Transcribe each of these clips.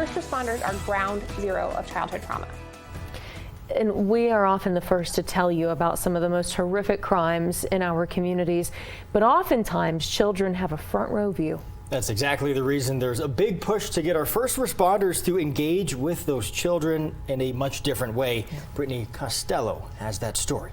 First responders are ground zero of childhood trauma. And we are often the first to tell you about some of the most horrific crimes in our communities, but oftentimes children have a front row view. That's exactly the reason there's a big push to get our first responders to engage with those children in a much different way. Brittany Costello has that story.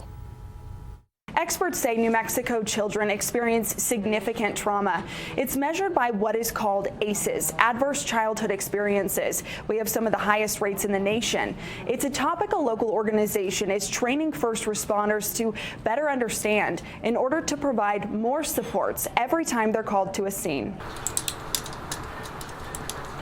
Experts say New Mexico children experience significant trauma. It's measured by what is called ACEs, Adverse Childhood Experiences. We have some of the highest rates in the nation. It's a topic a local organization is training first responders to better understand in order to provide more supports every time they're called to a scene.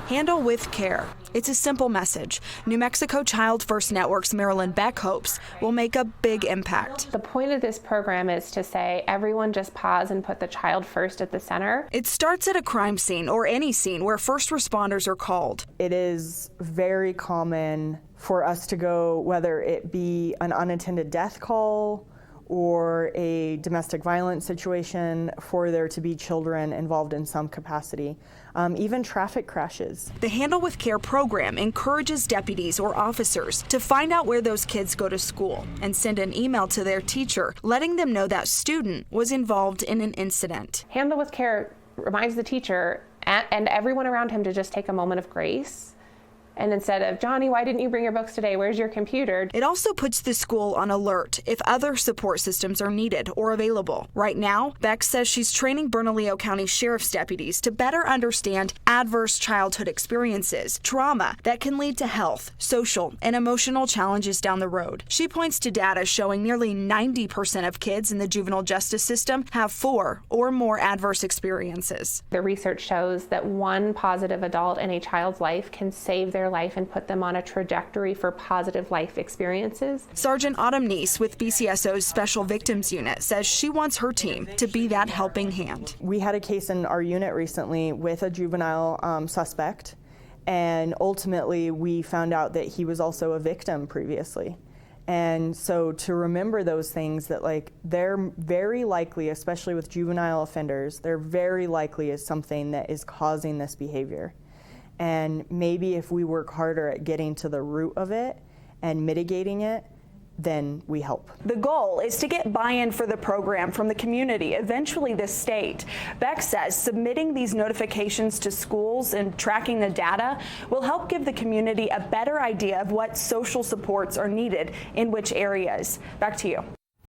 Handle with care. It's a simple message. New Mexico Child First Network's Marilyn Beck hopes will make a big impact. The point of this program is to say everyone just pause and put the child first at the center. It starts at a crime scene or any scene where first responders are called. It is very common for us to go, whether it be an unattended death call or a domestic violence situation, for there to be children involved in some capacity. Even traffic crashes. The Handle with Care program encourages deputies or officers to find out where those kids go to school and send an email to their teacher letting them know that student was involved in an incident. Handle with Care reminds the teacher and everyone around him to just take a moment of grace. And instead of, Johnny, why didn't you bring your books today? Where's your computer? It also puts the school on alert if other support systems are needed or available. Right now, Beck says she's training Bernalillo County Sheriff's deputies to better understand adverse childhood experiences, trauma that can lead to health, social, and emotional challenges down the road. She points to data showing nearly 90% of kids in the juvenile justice system have 4 or more adverse experiences. The research shows that one positive adult in a child's life can save their life and put them on a trajectory for positive life experiences. Sergeant Autumn Neese with BCSO's Special Victims Unit says she wants her team to be that helping hand. We had a case in our unit recently with a juvenile suspect, and ultimately we found out that he was also a victim previously. And so to remember those things, that like they're very likely, especially with juvenile offenders, they're very likely is something that is causing this behavior. And maybe if we work harder at getting to the root of it and mitigating it, then we help. The goal is to get buy-in for the program from the community, eventually the state. Beck says submitting these notifications to schools and tracking the data will help give the community a better idea of what social supports are needed in which areas. Back to you.